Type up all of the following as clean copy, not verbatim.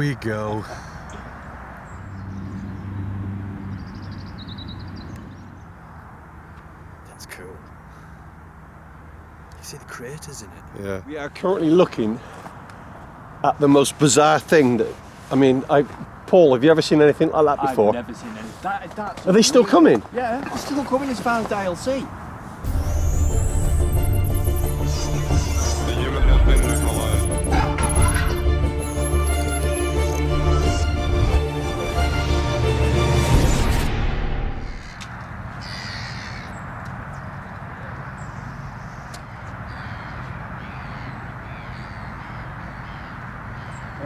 we go. That's cool. You see the craters in it? Yeah. We are currently looking at the most bizarre thing that, Paul, have you ever seen anything like that before? I've never seen anything. That's Are they still coming? Yeah, they're still coming as far as I'll see.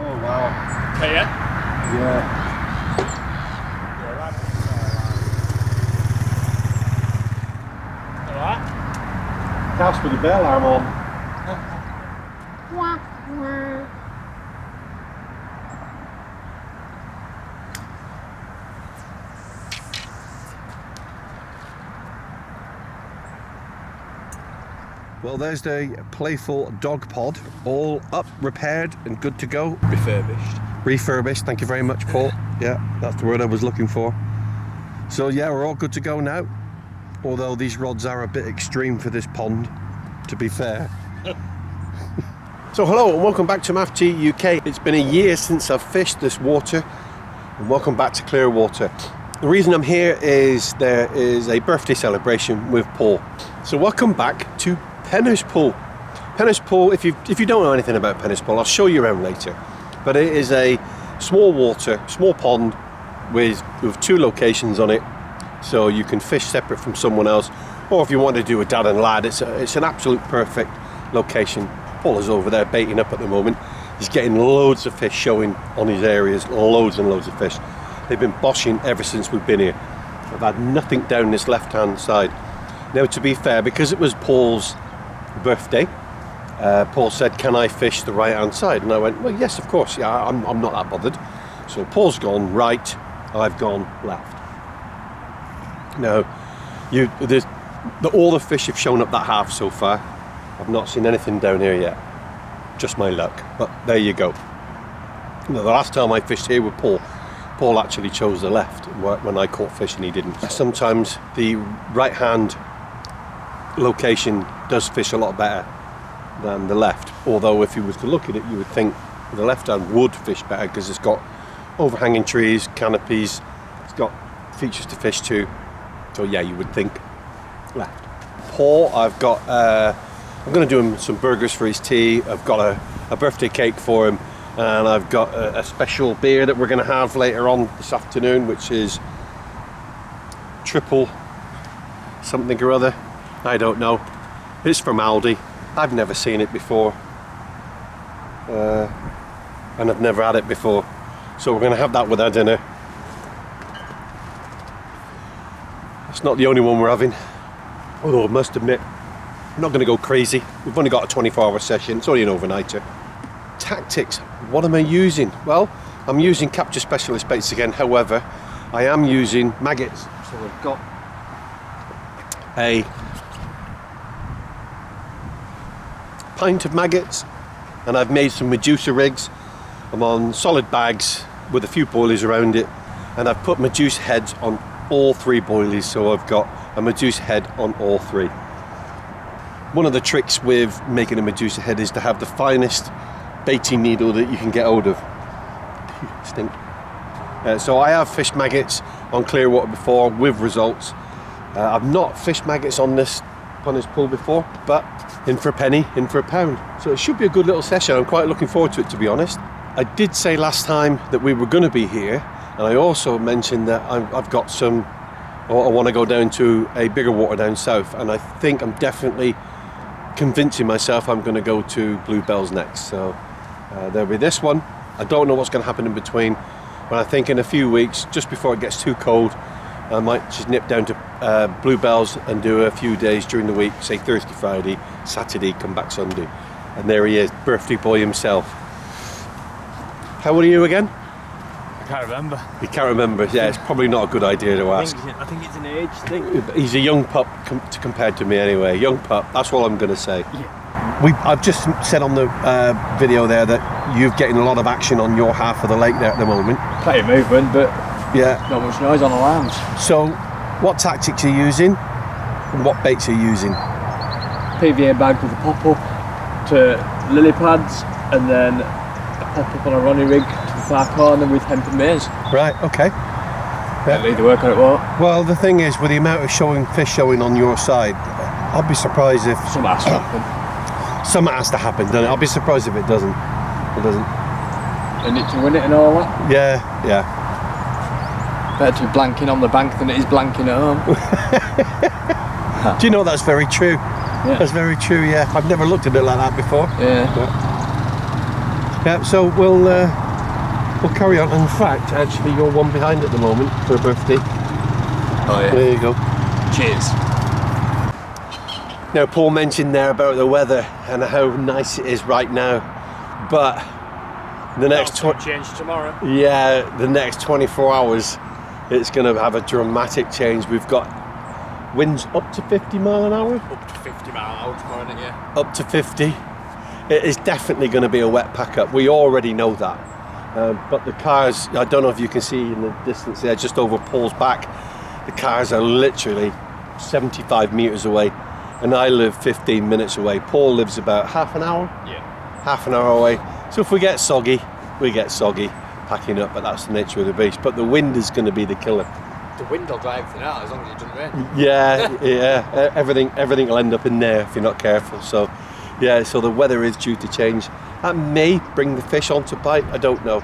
Oh wow. Okay, yeah? Yeah. Alright. House with the bell alarm on. Well, there's the playful dog pod, all up, repaired and good to go. Refurbished, thank you very much, Paul. Yeah, that's the word I was looking for. So yeah, we're all good to go now. Although these rods are a bit extreme for this pond, to be fair. So hello and welcome back to Maff UK. It's been a year since I've fished this water, and welcome back to Clearwater. The reason I'm here is there is a birthday celebration with Paul. So welcome back to Penner's Pool. Penner's Pool, if you don't know anything about Penner's Pool, I'll show you around later. But it is a small water, small pond with two locations on it. So you can fish separate from someone else, or if you want to do a dad and lad, it's an absolute perfect location. Paul is over there baiting up at the moment. He's getting loads of fish showing on his areas, loads and loads of fish. They've been boshing ever since we've been here. I've had nothing down this left-hand side. Now, to be fair, because it was Paul's birthday, Paul said, can I fish the right-hand side? And I went, well, yes, of course. Yeah, I'm not that bothered. So Paul's gone right, I've gone left. Now, all the fish have shown up that half so far. I've not seen anything down here yet. Just my luck. But there you go. Now, the last time I fished here with Paul, Paul actually chose the left when I caught fish and he didn't. Sometimes the right-hand location does fish a lot better than the left. Although if you was to look at it, you would think the left hand would fish better because it's got overhanging trees, canopies, it's got features to fish to. So yeah, you would think left. Paul, I'm going to do him some burgers for his tea. I've got a birthday cake for him, and I've got a special beer that we're going to have later on this afternoon, which is triple something or other. I don't know. It's from Aldi. I've never seen it before, and I've never had it before. So we're going to have that with our dinner. It's not the only one we're having, although I must admit, I'm not going to go crazy. We've only got a 24-hour session. It's only an overnighter. Tactics. What am I using? Well, I'm using Capture Specialist baits again. However, I am using maggots. So I've got a pint of maggots, and I've made some Medusa rigs. I'm on solid bags with a few boilies around it, and I've put Medusa heads on all three boilies, so I've got a Medusa head on all three. One of the tricks with making a Medusa head is to have the finest baiting needle that you can get hold of. Stink. So I have fished maggots on Clearwater before with results. I've not fished maggots on this pool before, but in for a penny, in for a pound. So it should be a good little session. I'm quite looking forward to it, to be honest. I did say last time that we were going to be here, and I also mentioned that I've got some, I want to go down to a bigger water down south, and I think I'm definitely convincing myself I'm going to go to Bluebells next. So there'll be this one. I don't know what's going to happen in between, but I think in a few weeks, just before it gets too cold, I might just nip down to Bluebells and do a few days during the week, say Thursday, Friday, Saturday, come back Sunday. And there he is, birthday boy himself. How old are you again? I can't remember. You can't remember? Yeah, it's probably not a good idea to ask. I think it's an age thing. He's a young pup compared to me anyway. Young pup, that's all I'm going to say. Yeah. I've just said on the video there that you're getting a lot of action on your half of the lake there at the moment. Plenty of movement, but Yeah. not much noise on the lambs. So, what tactics are you using? And what baits are you using? PVA bag with a pop-up to lily pads, and then a pop-up on a Ronnie rig to the far corner with hemp and maize. Right, okay. It'll either work or it won't. Well, the thing is, with the amount of fish showing on your side, I'll be surprised if Something has to happen. something has to happen, doesn't it? I'll be surprised if it doesn't. It doesn't. And it to win it and all that. Yeah, yeah. Better to be blanking on the bank than it is blanking at home. Do you know that's very true? Yeah. That's very true, yeah. I've never looked at it like that before. Yeah. Yeah, so we'll carry on. In fact, actually, you're one behind at the moment for a birthday. Oh yeah. There you go. Cheers. Now, Paul mentioned there about the weather and how nice it is right now, but the next change tomorrow. the next 24 hours, it's going to have a dramatic change. We've got winds up to 50 mile an hour. Up to 50 mile an hour tomorrow, isn't it? Yeah. Up to 50. It is definitely going to be a wet pack up. We already know that. But the cars, I don't know if you can see in the distance there, just over Paul's back, the cars are literally 75 metres away, and I live 15 minutes away. Paul lives about half an hour? Yeah. Half an hour away. So if we get soggy, we get soggy packing up, but that's the nature of the beast. But the wind is going to be the killer. The wind will dry everything out as long as it doesn't rain. Yeah, yeah. Everything will end up in there if you're not careful. So, yeah. So the weather is due to change. That may bring the fish on to bite. I don't know.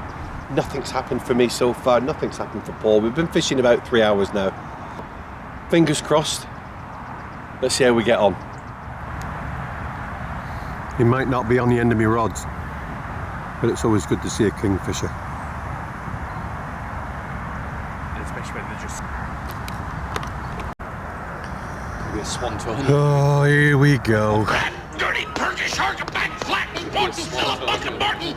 Nothing's happened for me so far. Nothing's happened for Paul. We've been fishing about 3 hours now. Fingers crossed. Let's see how we get on. He might not be on the end of my rods, but it's always good to see a kingfisher. Especially when they're just... Maybe a swan tone. Oh, here we go. Dirty Turkish shark, a back flat, won't smell a bucket Martin,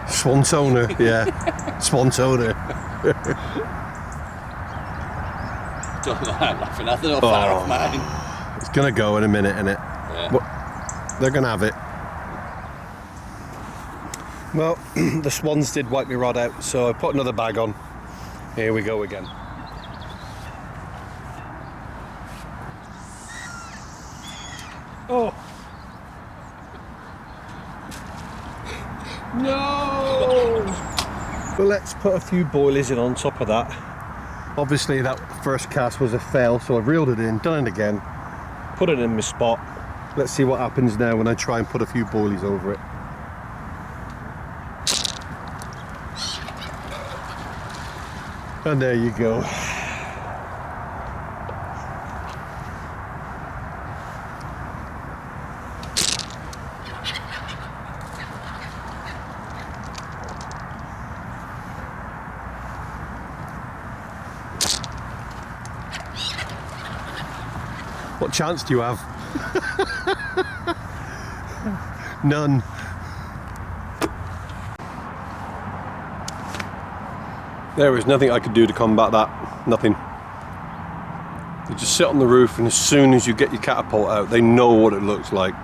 Swan toner, yeah. Swan toner. Don't know, I'm laughing at it, far off mine. It's gonna go in a minute, innit? Yeah. But they're gonna have it. Well, the swans did wipe my rod out, so I put another bag on. Here we go again. Oh! No! Well, let's put a few boilies in on top of that. Obviously that first cast was a fail, so I've reeled it in, done it again, put it in my spot. Let's see what happens now when I try and put a few boilies over it. And there you go. What chance do you have? None. There is nothing I could do to combat that. Nothing. You just sit on the roof, and as soon as you get your catapult out, they know what it looks like,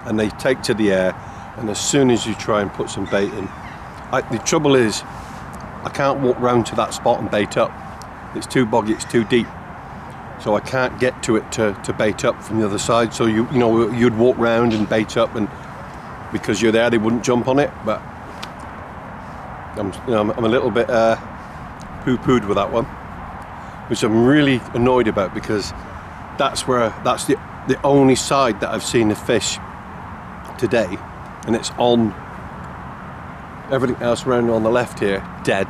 and they take to the air. And as soon as you try and put some bait in, the trouble is, I can't walk round to that spot and bait up. It's too boggy, it's too deep. So I can't get to it to bait up from the other side. So you know you'd walk round and bait up, and because you're there, they wouldn't jump on it. But I'm a little bit poo-pooed with that one, which I'm really annoyed about, because that's the only side that I've seen the fish today, and it's on. Everything else around on the left here, dead.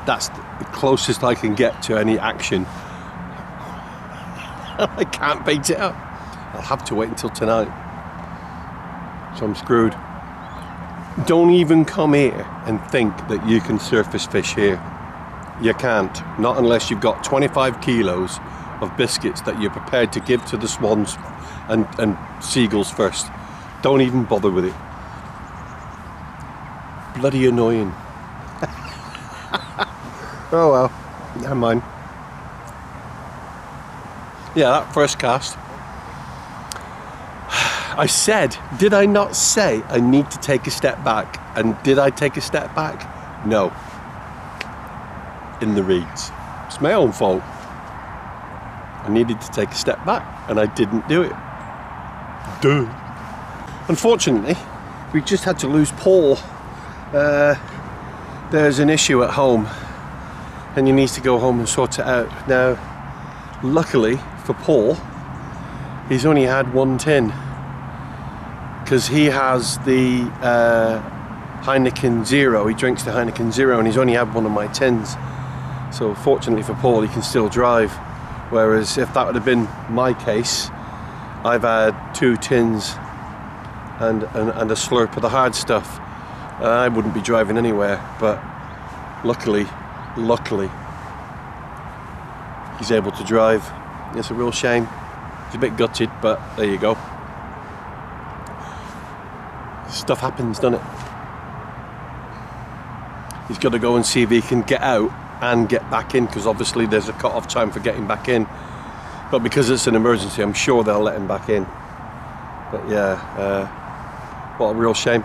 That's the closest I can get to any action. I can't bait it up. I'll have to wait until tonight. So I'm screwed. Don't even come here and think that you can surface fish here. You can't. Not unless you've got 25 kilos of biscuits that you're prepared to give to the swans and seagulls first. Don't even bother with it. Bloody annoying. Oh well, never mind. Yeah, that first cast, I said, did I not say I need to take a step back? And did I take a step back? No. In the reeds. It's my own fault. I needed to take a step back and I didn't do it. Duh. Unfortunately, we just had to lose Paul. There's an issue at home and he needs to go home and sort it out. Now, luckily for Paul, he's only had one tin because he has the Heineken Zero. He drinks the Heineken Zero and he's only had one of my tins. So fortunately for Paul, he can still drive. Whereas if that would have been my case, I've had 2 tins and a slurp of the hard stuff. I wouldn't be driving anywhere, but luckily, he's able to drive. It's a real shame. He's a bit gutted, but there you go. Stuff happens, doesn't it? He's got to go and see if he can get out and get back in, because obviously there's a cut-off time for getting back in. But because it's an emergency, I'm sure they'll let him back in. But yeah, what a real shame.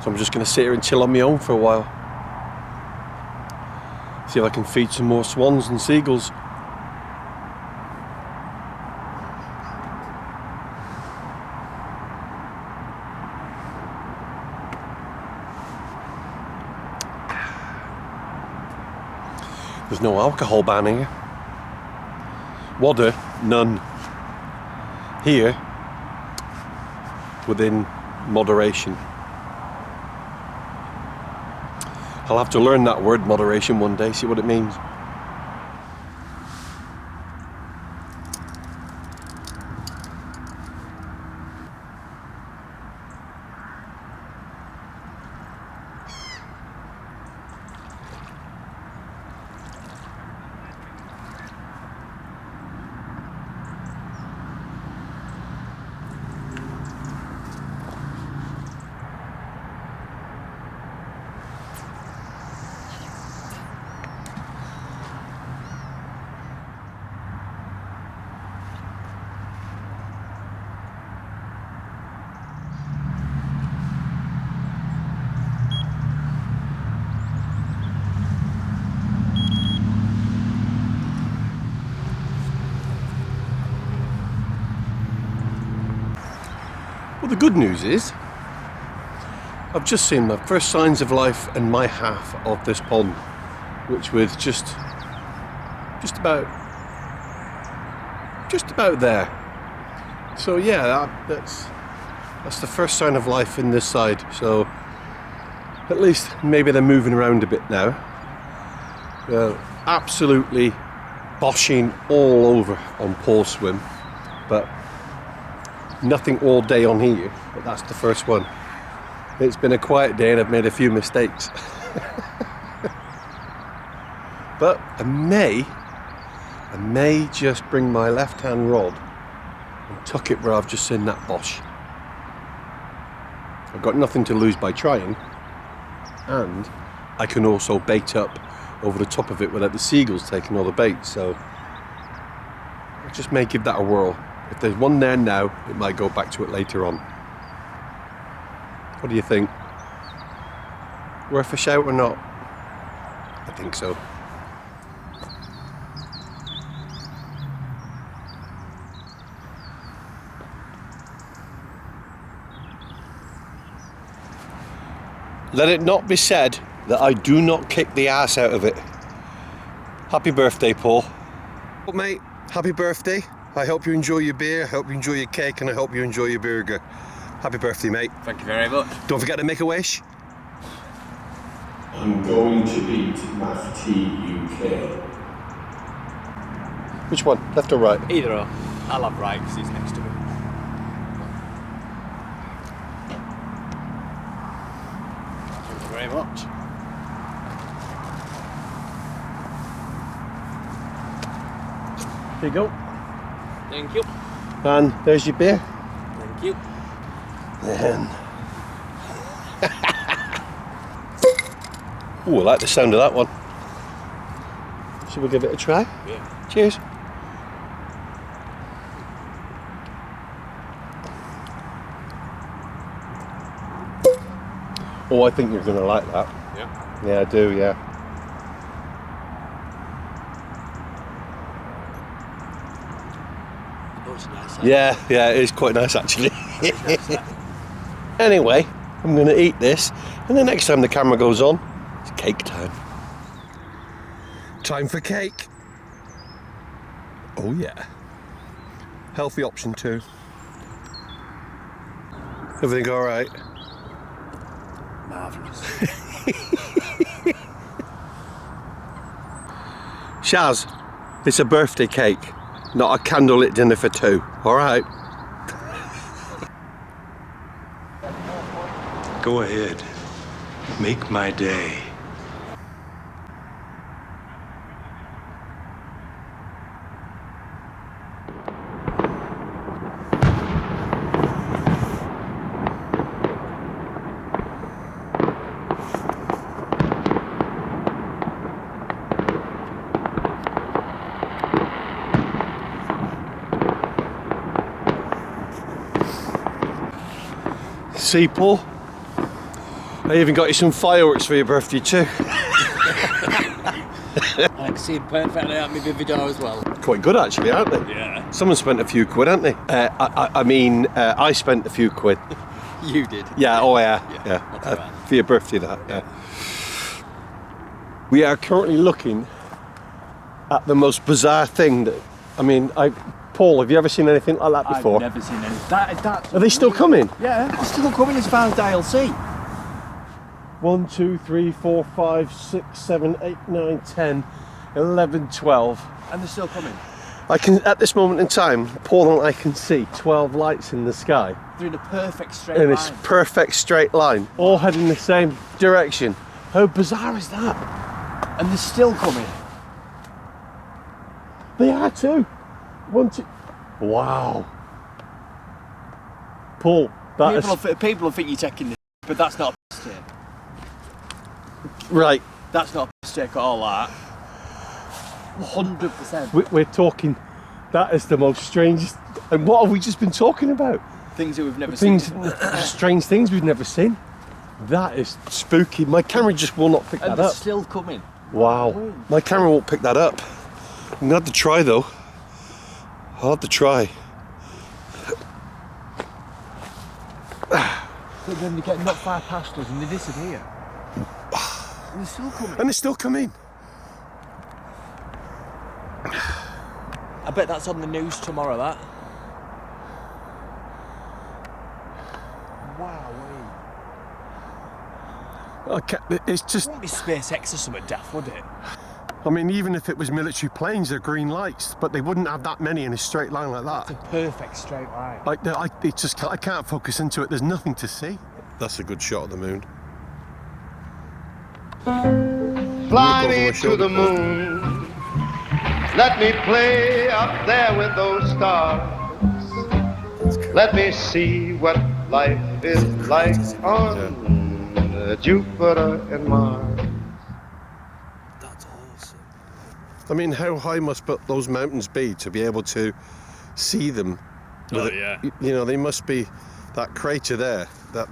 So I'm just going to sit here and chill on my own for a while. See if I can feed some more swans and seagulls. There's no alcohol ban here. Water, none. Here, within moderation. I'll have to learn that word, moderation, one day, see what it means. Well, the good news is, I've just seen the first signs of life in my half of this pond, which was just about there. So yeah, that's the first sign of life in this side. So at least maybe they're moving around a bit now. Absolutely boshing all over on Paul's swim, but nothing all day on here, but that's the first one. It's been a quiet day and I've made a few mistakes. But I may just bring my left hand rod and tuck it where I've just seen that bosh. I've got nothing to lose by trying, and I can also bait up over the top of it without the seagulls taking all the bait, so I just may give that a whirl. If there's one there now, it might go back to it later on. What do you think? Worth a shout or not? I think so. Let it not be said that I do not kick the ass out of it. Happy birthday, Paul. Well, mate, happy birthday. I hope you enjoy your beer, I hope you enjoy your cake, and I hope you enjoy your burger. Happy birthday, mate. Thank you very much. Don't forget to make a wish. I'm going to beat Maff UK. Which one, left or right? Either or. I'll have right because he's next to me. Thank you very much. There you go. Thank you. And there's your beer. Thank you. And ooh, I like the sound of that one. Should we give it a try? Yeah. Cheers. Oh, I think you're going to like that. Yeah. Yeah, I do, yeah. Oh, it's nice. Yeah, it is quite nice actually. Anyway, I'm going to eat this, and the next time the camera goes on, it's cake time. Time for cake. Oh yeah. Healthy option too. Everything all right? Marvellous. Shaz, it's a birthday cake, not a candlelit dinner for two, all right? Go ahead. Make my day. See, Paul? I even got you some fireworks for your birthday too. I can see him perfectly at me video as well. Quite good actually, aren't they? Yeah. Someone spent a few quid, haven't they? I spent a few quid. You did. Yeah, oh yeah. That's right. For your birthday, that, yeah. We are currently looking at the most bizarre thing that, Paul, have you ever seen anything like that before? I've never seen any. That Are they still coming? Yeah, they're still coming as far as DLC. 1, 2, 3, 4, 5, 6, 7, 8, 9, 10, 11, 12. And they're still coming. I can, at this moment in time, Paul and I can see 12 lights in the sky. They're in a perfect straight In line. this perfect straight line, all heading the same direction. How bizarre is that? And they're still coming. They are too. 1, 2. Wow. Paul, People will think you're taking this, but that's not a mistake. Right. That's not a mistake at all, that. 100%. We're talking. That is the most strangest. And what have we just been talking about? Things that we've never seen. Strange things we've never seen. That is spooky. My camera just will not pick And that they're up. still coming. Wow. My camera won't pick that up. I'm gonna have to try though. I'll have to try. But then they get not far past us and they disappear. And they're still coming. And it's still coming. I bet that's on the news tomorrow, that. Wow. Okay, it's just. It wouldn't be SpaceX or something daft, would it? I mean, even if it was military planes, they're green lights, but they wouldn't have that many in a straight line like that. It's a perfect straight line. I can't focus into it. There's nothing to see. That's a good shot of the moon. Fly me to the moon. Let me play up there with those stars. Let me see what life is like on Jupiter and Mars. That's awesome. I mean, how high must those mountains be to be able to see them? Yeah. You know, they must be that crater there. That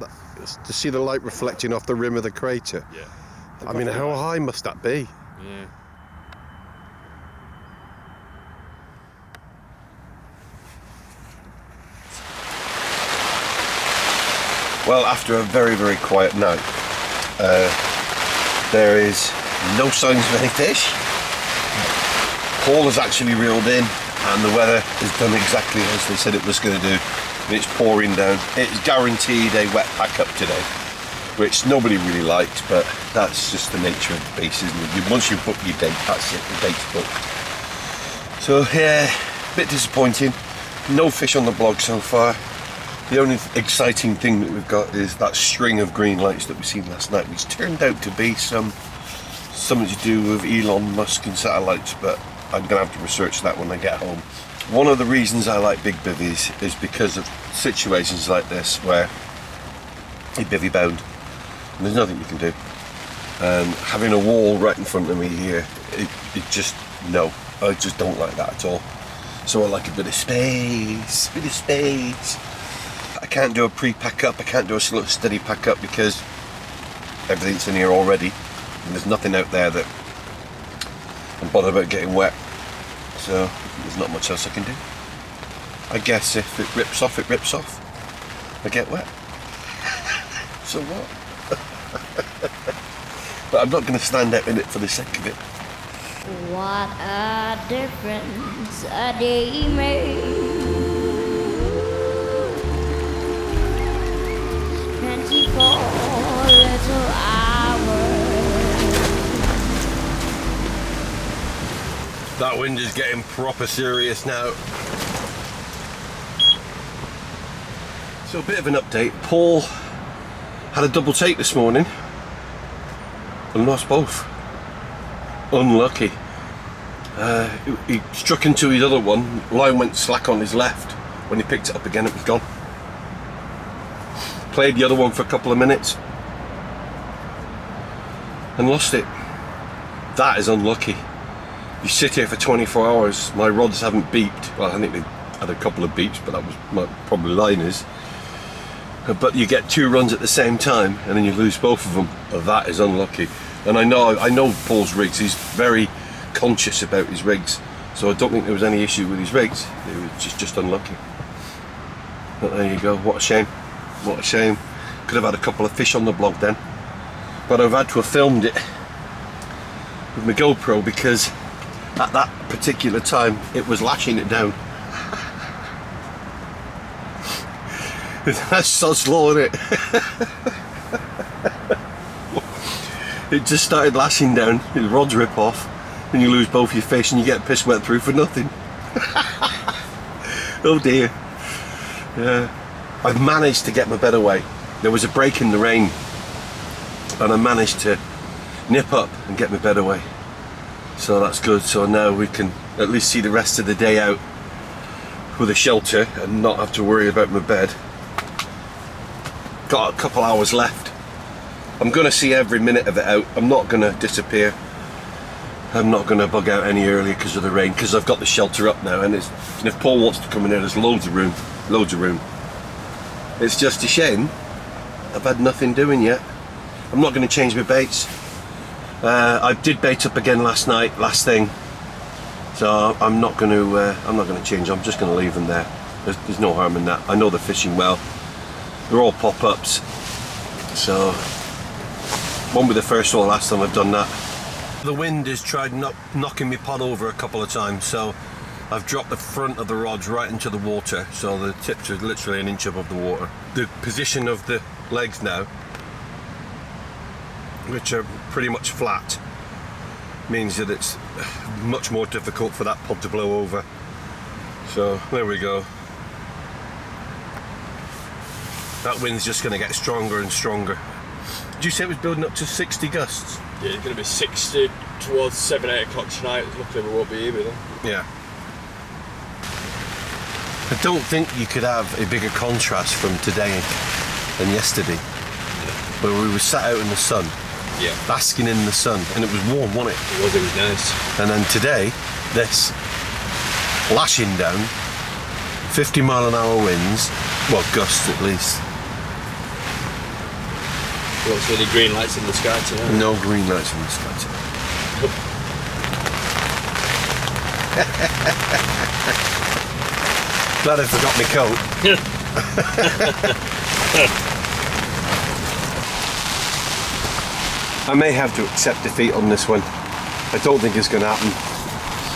to see the light reflecting off the rim of the crater. Yeah. I mean, how high must that be? Yeah. Well, after a very, very quiet night, there is no signs of any fish. Paul has actually reeled in, and the weather has done exactly as they said it was going to do, and it's pouring down. It's guaranteed a wet pack up today, which nobody really liked, but that's just the nature of the base, isn't it? Once you book your date, that's it, the date's booked. So yeah, a bit disappointing. No fish on the blog so far. The only exciting thing that we've got is that string of green lights that we seen last night, which turned out to be something to do with Elon Musk and satellites, but I'm gonna have to research that when I get home. One of the reasons I like big bivvies is because of situations like this where you're bivvy bound and there's nothing you can do. And having a wall right in front of me here, I just don't like that at all. So I like a bit of space. I can't do a pre-pack up, I can't do a slow steady pack up because everything's in here already, and there's nothing out there that I'm bothered about getting wet, so there's not much else I can do. I guess if it rips off, it rips off. I get wet. So what? But I'm not going to stand out in it for the sake of it. What a difference a day makes. 24 little hours. That wind is getting proper serious now. So a bit of an update. Paul had a double take this morning and lost both. Unlucky. He struck into his other one. Line went slack on his left. When he picked it up again, it was gone. Played the other one for a couple of minutes and lost it. That is unlucky. You sit here for 24 hours. My rods haven't beeped. Well, I think they had a couple of beeps, but that was probably liners. But you get 2 runs at the same time and then you lose both of them. That is unlucky. And I know Paul's rigs. He's very conscious about his rigs, so I don't think there was any issue with his rigs. It was just unlucky. But there you go. What a shame. What a shame. Could have had a couple of fish on the blog then, but I've had to have filmed it with my GoPro because at that particular time it was lashing it down. That's so slow, isn't it? It just started lashing down, the rods rip off, and you lose both your fish and you get piss wet through for nothing. Oh dear. Yeah. I've managed to get my bed away. There was a break in the rain and I managed to nip up and get my bed away. So that's good. So now we can at least see the rest of the day out with a shelter and not have to worry about my bed. Got a couple hours left. I'm going to see every minute of it out. I'm not going to disappear. I'm not going to bug out any earlier because of the rain, because I've got the shelter up now, and if Paul wants to come in there, there's loads of room. Loads of room. It's just a shame I've had nothing doing yet. I'm not going to change my baits. I did bait up again last night, last thing. So I'm not going to change. I'm just going to leave them there. There's no harm in that. I know they're fishing well. They're all pop-ups. So won't be the first or last time I've done that. The wind has tried knocking my pod over a couple of times, so I've dropped the front of the rods right into the water, so the tips are literally an inch above the water. The position of the legs now, which are pretty much flat, means that it's much more difficult for that pod to blow over. So there we go. That wind's just going to get stronger and stronger. Did you say it was building up to 60 gusts? Yeah, it's going to be 60 towards 7, 8 o'clock tonight. Luckily we won't be here with them. Yeah. I don't think you could have a bigger contrast from today and yesterday, where we were sat out in the sun, basking in the sun, and it was warm, wasn't it? It was nice. And then today, this lashing down, 50-mile-an-hour winds, well, gusts at least. You won't see any green lights in the sky tonight. No green lights in the sky tonight. Glad I forgot my coat. I may have to accept defeat on this one. I don't think it's going to happen.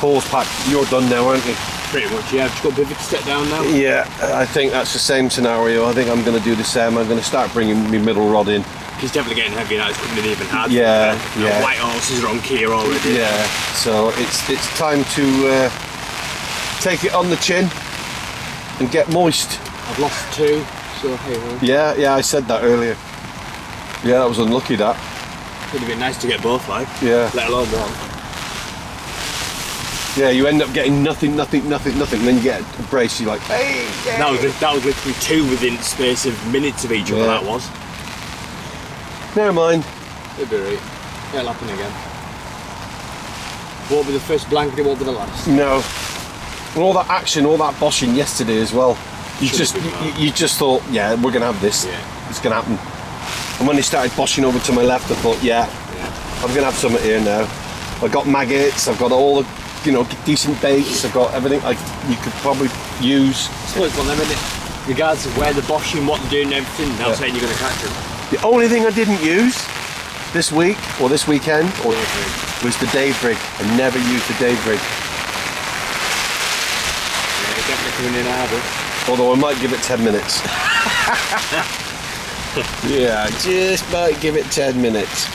Paul's packed. You're done now, aren't you? Pretty much, yeah. I've just got Bivy to step down now. Yeah, I think that's the same scenario. I think I'm going to do the same. I'm going to start bringing my middle rod in. He's definitely getting heavy now. It's coming in even hard. Yeah, yeah. White horses are on key already. Yeah, so it's time to take it on the chin and get moist. I've lost 2, so hey ho. Yeah, I said that earlier. Yeah, that was unlucky, that. Would have been nice to get both, like. Yeah. Let alone one. Yeah, you end up getting nothing, and then you get a brace, you're like, hey! Yay. That was literally 2 within space of minutes of each other, that was. Never mind. It'll be right. It'll happen again. Won't be the first blanket, it won't be the last. No. And all that action, all that boshing yesterday as well. You just thought, yeah, we're going to have this. Yeah. It's going to happen. And when they started boshing over to my left, I thought, yeah, I'm going to have something here now. I've got maggots, I've got all the, you know, decent baits, I've got everything you could probably use. It's like one of them, isn't it? Regardless of where they're boshing, what they're doing and everything, they're saying you're going to catch them. The only thing I didn't use this week, or this weekend, was the Dave rig. I never used the Dave rig. Yeah, definitely coming in harder. Although I might give it 10 minutes. Yeah, just might give it 10 minutes.